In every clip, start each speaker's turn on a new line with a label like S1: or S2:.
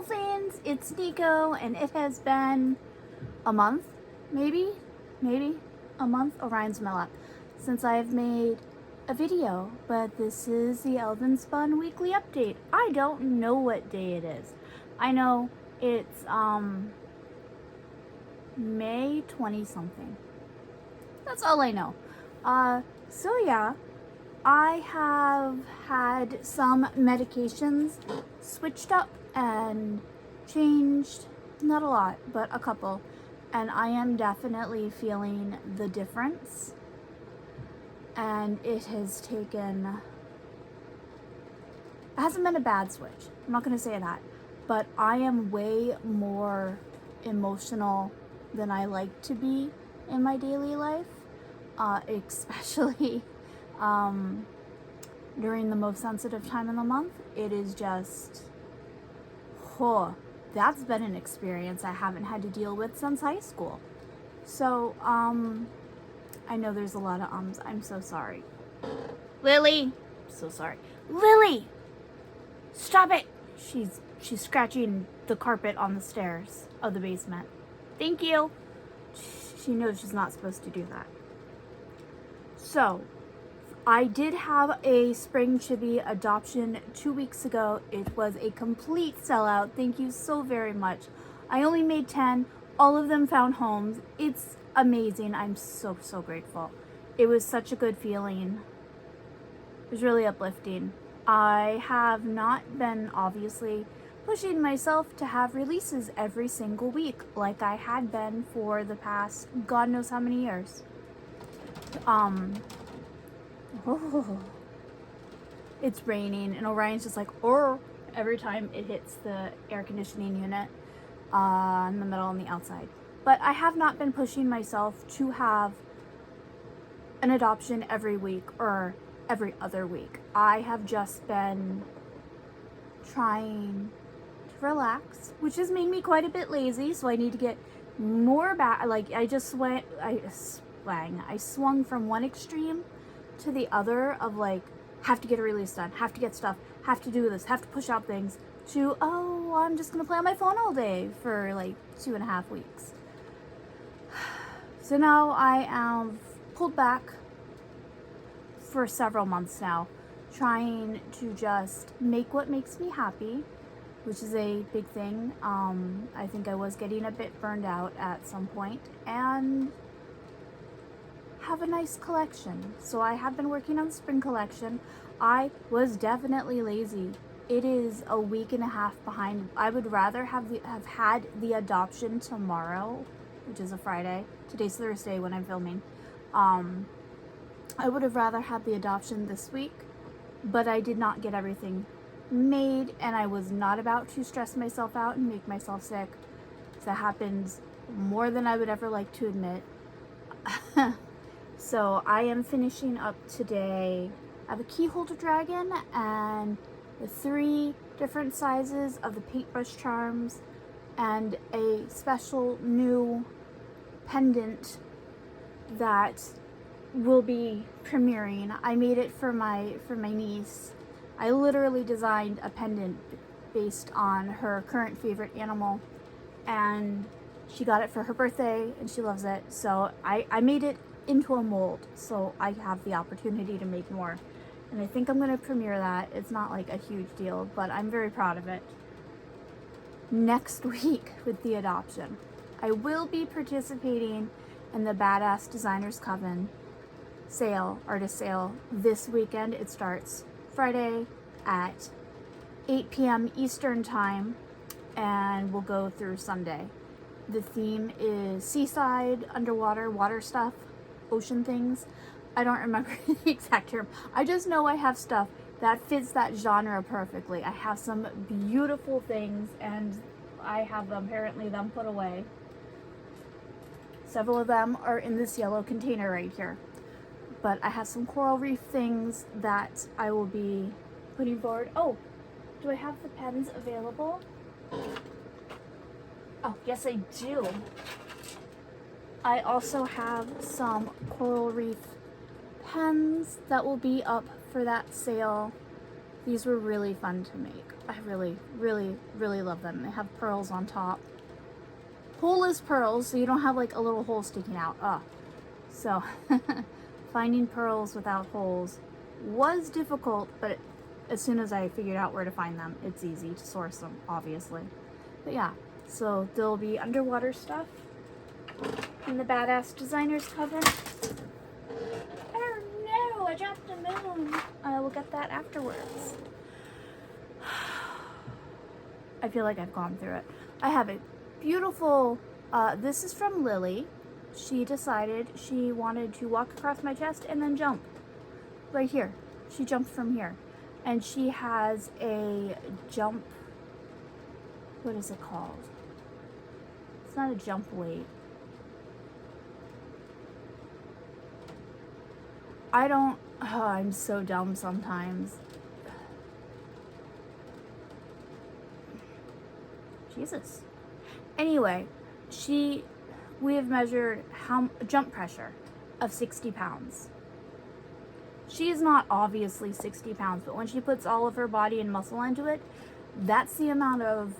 S1: Elvenspun, it's Nico, and it has been a month, maybe a month, Orion's my lap, since I've made a video, but this is the Elvenspun weekly update. I don't know what day it is. I know it's May 20 something. That's all I know. So yeah, I have had some medications switched up and changed, not a lot, but a couple, and I am definitely feeling the difference. And it has taken, it hasn't been a bad switch, I'm not gonna say that, but I am way more emotional than I like to be in my daily life, especially during the most sensitive time in the month. It is just, that's been an experience I haven't had to deal with since high school. So, I know there's a lot of ums. I'm so sorry. Lily! So sorry. Lily! Stop it! She's scratching the carpet on the stairs of the basement. Thank you. She knows she's not supposed to do that. So, I did have a spring chibi adoption 2 weeks ago. It was a complete sellout. Thank you so very much. I only made 10. All of them found homes. It's amazing. I'm so grateful. It was such a good feeling. It was really uplifting. I have not been obviously pushing myself to have releases every single week like I had been for the past God knows how many years. It's raining and Orion's just like every time it hits the air conditioning unit in the middle and the outside. But I have not been pushing myself to have an adoption every week or every other week. I have just been trying to relax, which has made me quite a bit lazy, so I need to get more back. Like, I swung from one extreme to the other of like, have to get a release done, have to get stuff, have to do this, have to push out things, to, oh, I'm just gonna play on my phone all day for like 2.5 weeks. So now I am pulled back for several months now, trying to just make what makes me happy, which is a big thing. I think I was getting a bit burned out at some point, and have a nice collection. So I have been working on the spring collection. I was definitely lazy. It is a week and a half behind. I would rather have had the adoption tomorrow, which is a Friday. Today's Thursday when I'm filming. I would have rather had the adoption this week, but I did not get everything made, and I was not about to stress myself out and make myself sick. That happens more than I would ever like to admit. So I am finishing up today. I have a key holder dragon and the 3 different sizes of the paintbrush charms and a special new pendant that will be premiering. I made it for my niece. I literally designed a pendant based on her current favorite animal, and she got it for her birthday and she loves it. So I made it into a mold, so I have the opportunity to make more. And I think I'm going to premiere that. It's not like a huge deal, but I'm very proud of it. Next week with the adoption, I will be participating in the Badass Designers Coven sale, artist sale, this weekend. It starts Friday at 8 p.m. Eastern time and will go through Sunday. The theme is seaside, underwater, water stuff, ocean things. I don't remember the exact term. I just know I have stuff that fits that genre perfectly. I have some beautiful things, and I have them, apparently them put away. Several of them are in this yellow container right here. But I have some coral reef things that I will be putting forward. Oh, do I have the pens available? Oh, yes I do. I also have some coral reef pens that will be up for that sale. These were really fun to make. I really, really, really love them. They have pearls on top. Holeless pearls, so you don't have like a little hole sticking out. So finding pearls without holes was difficult, but as soon as I figured out where to find them, it's easy to source them, obviously. But yeah, so there'll be underwater stuff in the Badass Designers cover. Oh no, I dropped the moon. I will get that afterwards. I feel like I've gone through it. I have a beautiful, this is from Lily. She decided she wanted to walk across my chest and then jump. Right here. She jumped from here. And she has a jump, what is it called? It's not a jump weight. I'm so dumb sometimes. Jesus. Anyway, we have measured jump pressure of 60 pounds. She is not obviously 60 pounds, but when she puts all of her body and muscle into it, that's the amount of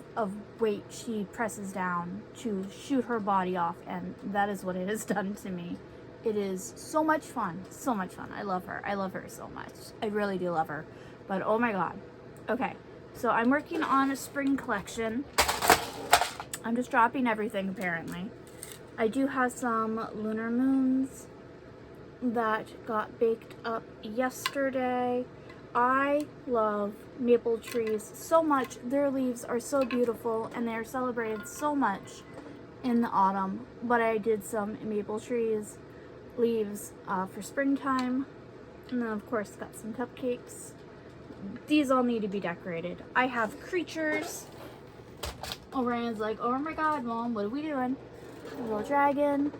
S1: weight she presses down to shoot her body off, and that is what it has done to me. It is so much fun. So much fun. I love her. I love her so much. I really do love her. But oh my god. Okay, so I'm working on a spring collection. I'm just dropping everything apparently. I do have some lunar moons that got baked up yesterday. I love maple trees so much. Their leaves are so beautiful and they're celebrated so much in the autumn. But I did some maple trees leaves for springtime. And then of course got some cupcakes. These all need to be decorated. I have creatures. Orion's like, oh my god, Mom, what are we doing? A little dragon.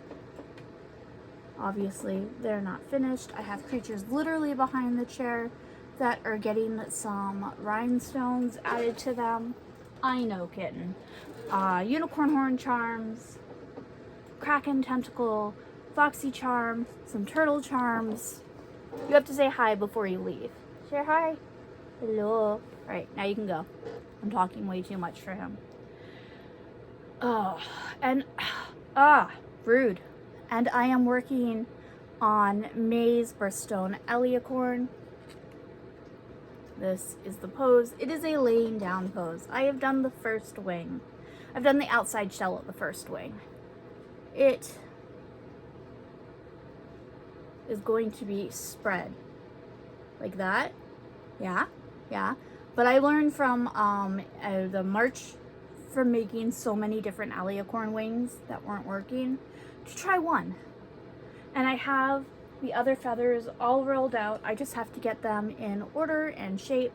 S1: Obviously, they're not finished. I have creatures literally behind the chair that are getting some rhinestones added to them. I know, kitten. Unicorn horn charms, kraken tentacle, foxy charm, some turtle charms. You have to say hi before you leave. Say hi. Hello. Alright, now you can go. I'm talking way too much for him. Rude. And I am working on May's birthstone Eliacorn. This is the pose. It is a laying down pose. I have done the first wing. I've done the outside shell of the first wing. It is going to be spread like that. Yeah. But I learned from the March from making so many different Eliacorn wings that weren't working to try one. And I have the other feathers all rolled out. I just have to get them in order and shape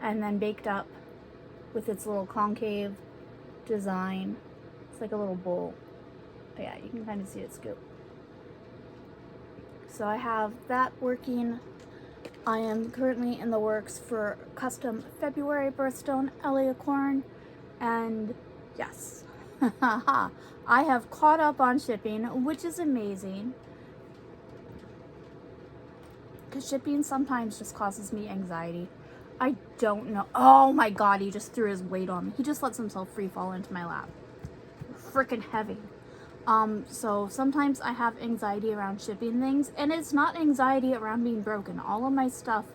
S1: and then baked up with its little concave design. It's like a little bowl. But yeah, you can kind of see it scoop. So I have that working. I am currently in the works for custom February birthstone Eliacorn. And yes, I have caught up on shipping, which is amazing. Because shipping sometimes just causes me anxiety. I don't know. Oh my god, he just threw his weight on me. He just lets himself free fall into my lap. Freaking heavy. So sometimes I have anxiety around shipping things, and it's not anxiety around being broken. All of my stuff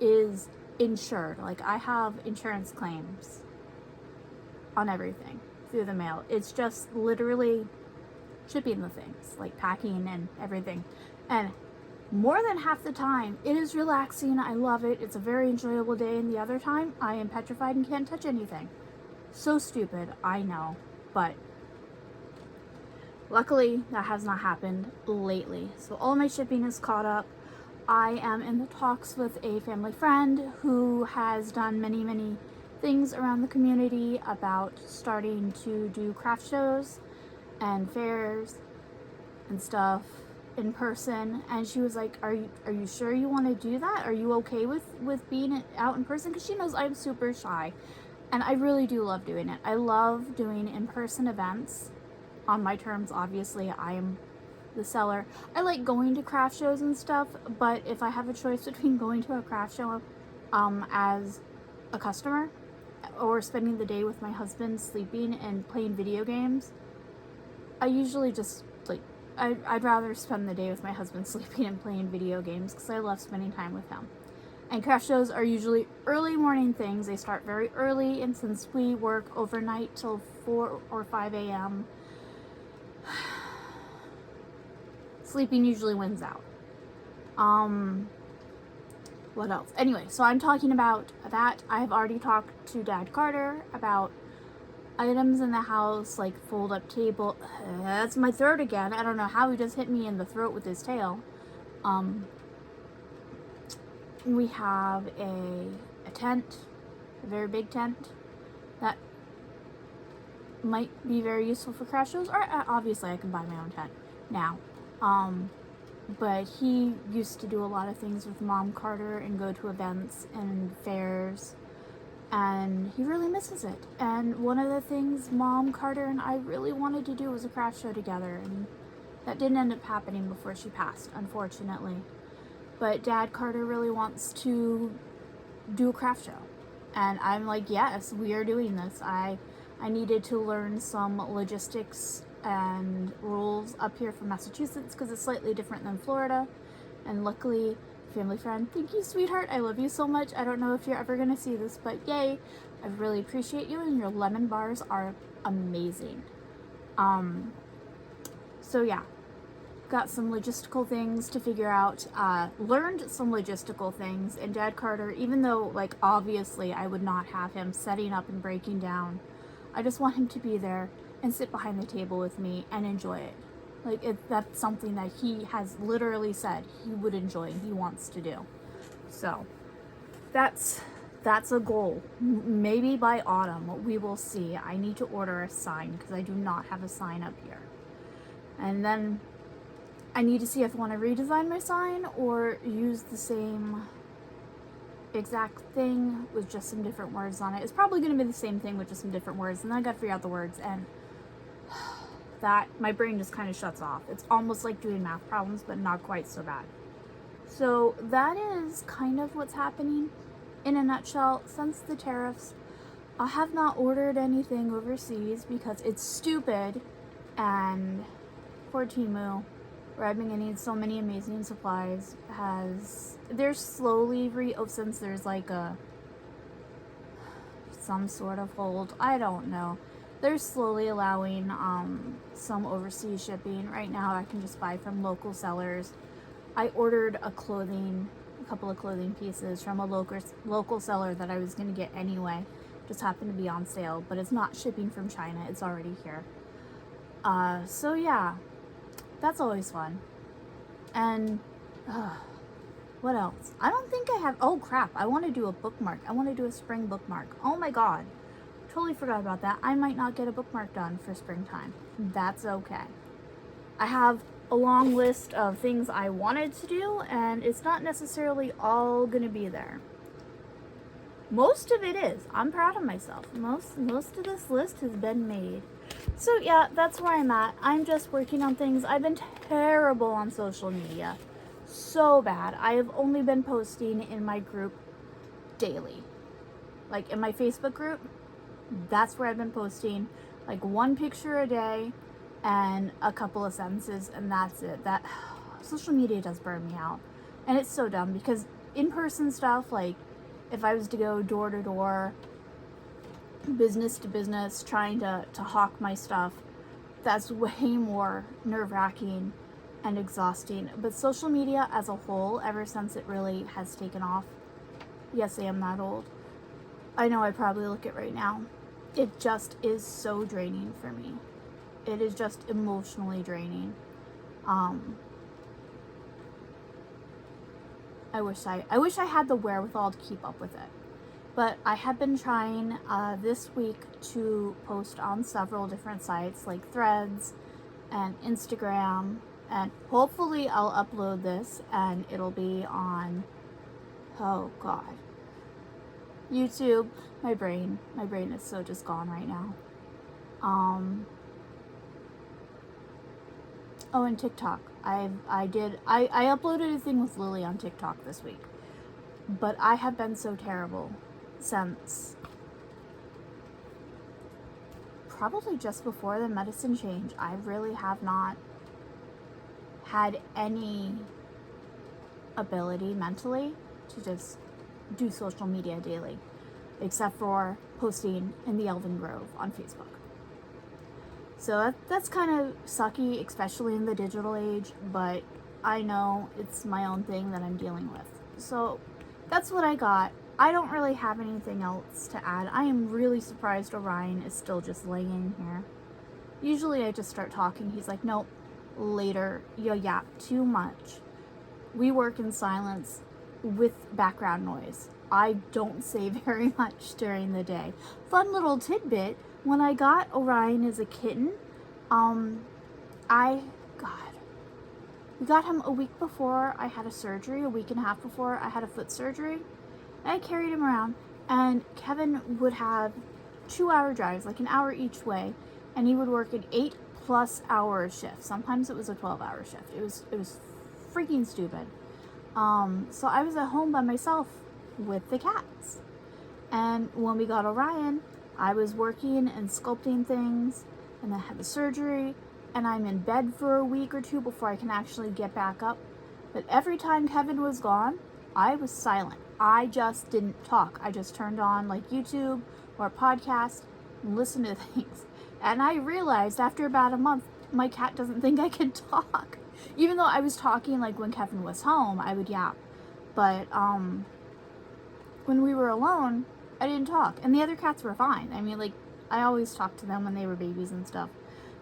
S1: is insured. Like, I have insurance claims on everything through the mail. It's just literally shipping the things, like packing and everything. And more than half the time, it is relaxing. I love it. It's a very enjoyable day. And the other time, I am petrified and can't touch anything. So stupid, I know. But luckily, that has not happened lately. So all my shipping is caught up. I am in the talks with a family friend who has done many, many things around the community about starting to do craft shows and fairs and stuff in person. And she was like, are you sure you want to do that? Are you okay with being out in person? Because she knows I'm super shy, and I really do love doing it. I love doing in-person events on my terms. Obviously, I am the seller. I like going to craft shows and stuff, but if I have a choice between going to a craft show as a customer or spending the day with my husband sleeping and playing video games, I usually just like, I'd rather spend the day with my husband sleeping and playing video games because I love spending time with him. And craft shows are usually early morning things. They start very early, and since we work overnight till 4 or 5 a.m., sleeping usually wins out. What else? Anyway, so I'm talking about that. I've already talked to Dad Carter about items in the house, like fold-up table. That's my throat again. I don't know how he just hit me in the throat with his tail. We have a tent, a very big tent, that might be very useful for craft shows, or obviously I can buy my own tent now. But he used to do a lot of things with Mom Carter and go to events and fairs, and he really misses it. And one of the things Mom Carter and I really wanted to do was a craft show together, and that didn't end up happening before she passed, unfortunately. But Dad Carter really wants to do a craft show. And I'm like, yes, we are doing this. I needed to learn some logistics and rules up here from Massachusetts because it's slightly different than Florida. And luckily, family friend, thank you, sweetheart. I love you so much. I don't know if you're ever going to see this, but yay. I really appreciate you, and your lemon bars are amazing. So yeah. Got some logistical things to figure out, learned some logistical things, and Dad Carter, even though, like, obviously I would not have him setting up and breaking down, I just want him to be there and sit behind the table with me and enjoy it. Like, that's something that he has literally said he would enjoy and he wants to do. So, that's a goal. Maybe by autumn, we will see. I need to order a sign because I do not have a sign up here. And then I need to see if I want to redesign my sign or use the same exact thing with just some different words on it. It's probably going to be the same thing with just some different words, and then I got to figure out the words, and that, my brain just kind of shuts off. It's almost like doing math problems, but not quite so bad. So that is kind of what's happening in a nutshell. Since the tariffs, I have not ordered anything overseas because it's stupid, and poor Temu, where I've been getting so many amazing supplies, they're slowly since there's like some sort of hold, I don't know. They're slowly allowing some overseas shipping. Right now I can just buy from local sellers. I ordered a couple of clothing pieces from a local seller that I was going to get anyway. Just happened to be on sale, but it's not shipping from China. It's already here. So yeah. That's always fun. And, what else? I don't think I have, oh crap, I want to do a bookmark. I want to do a spring bookmark. Oh my god. Totally forgot about that. I might not get a bookmark done for springtime. That's okay. I have a long list of things I wanted to do, and it's not necessarily all going to be there. Most of it is. I'm proud of myself. Most of this list has been made. So yeah, that's where I'm at. I'm just working on things. I've been terrible on social media. So bad. I have only been posting in my group daily. Like in my Facebook group, that's where I've been posting like one picture a day and a couple of sentences, and that's it. That social media does burn me out. And it's so dumb because in-person stuff, like if I was to go door to door, business to business, trying to hawk my stuff, that's way more nerve-wracking and exhausting. But social media as a whole, ever since it really has taken off, yes, I am that old, I know I probably look it right now, it just is so draining for me. It is just emotionally draining. I wish I had the wherewithal to keep up with it. But I have been trying this week to post on several different sites like Threads and Instagram, and hopefully I'll upload this and it'll be on, oh god, YouTube. My brain is so just gone right now. Oh, and TikTok. I uploaded a thing with Lily on TikTok this week. but I have been so terrible since probably just before the medicine change. I really have not had any ability mentally to just do social media daily, except for posting in the Elven Grove on Facebook. So that's kind of sucky, especially in the digital age, but I know it's my own thing that I'm dealing with. So that's what I got. I don't really have anything else to add. I am really surprised Orion is still just laying here. Usually I just start talking. He's like, nope, later, you yap too much. We work in silence with background noise. I don't say very much during the day. Fun little tidbit, when I got Orion as a kitten, we got him a week before I had a surgery, a week and a half before I had a foot surgery. And I carried him around, and Kevin would have 2-hour drives, like an hour each way, and he would work an 8+ hour shift. Sometimes it was a 12-hour shift. It was freaking stupid. So I was at home by myself with the cats. And when we got Orion, I was working and sculpting things, and then had the surgery, and I'm in bed for a week or two before I can actually get back up. But every time Kevin was gone, I was silent. I just didn't talk. I just turned on like YouTube or a podcast and listened to things. And I realized after about a month, my cat doesn't think I can talk. Even though I was talking, like when Kevin was home, I would yap. But when we were alone, I didn't talk. And the other cats were fine. I mean, like, I always talked to them when they were babies and stuff.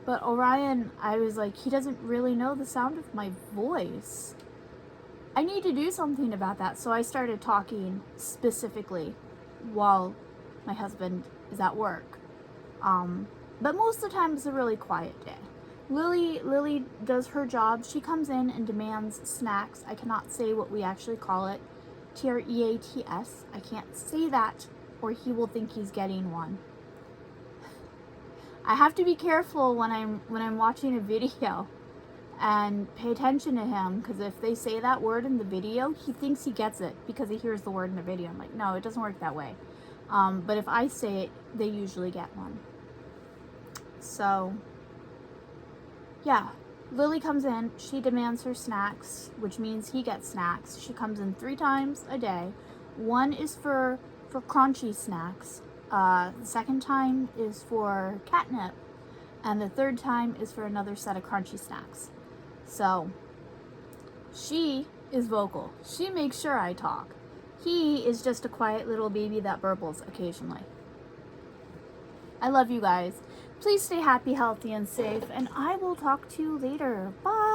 S1: But Orion, I was like, he doesn't really know the sound of my voice. I need to do something about that. So I started talking specifically while my husband is at work. But most of the time it's a really quiet day. Lily does her job. She comes in and demands snacks. I cannot say what we actually call it. TREATS. I can't say that or he will think he's getting one. I have to be careful when I'm watching a video and pay attention to him, because if they say that word in the video, he thinks he gets it because he hears the word in the video. I'm like, no, it doesn't work that way. But if I say it, they usually get one. So, yeah. Lily comes in, she demands her snacks, which means he gets snacks. She comes in 3 times a day. One is for crunchy snacks. The second time is for catnip. And the third time is for another set of crunchy snacks. So, she is vocal. She makes sure I talk. He is just a quiet little baby that burbles occasionally. I love you guys. Please stay happy, healthy, and safe, and I will talk to you later. Bye!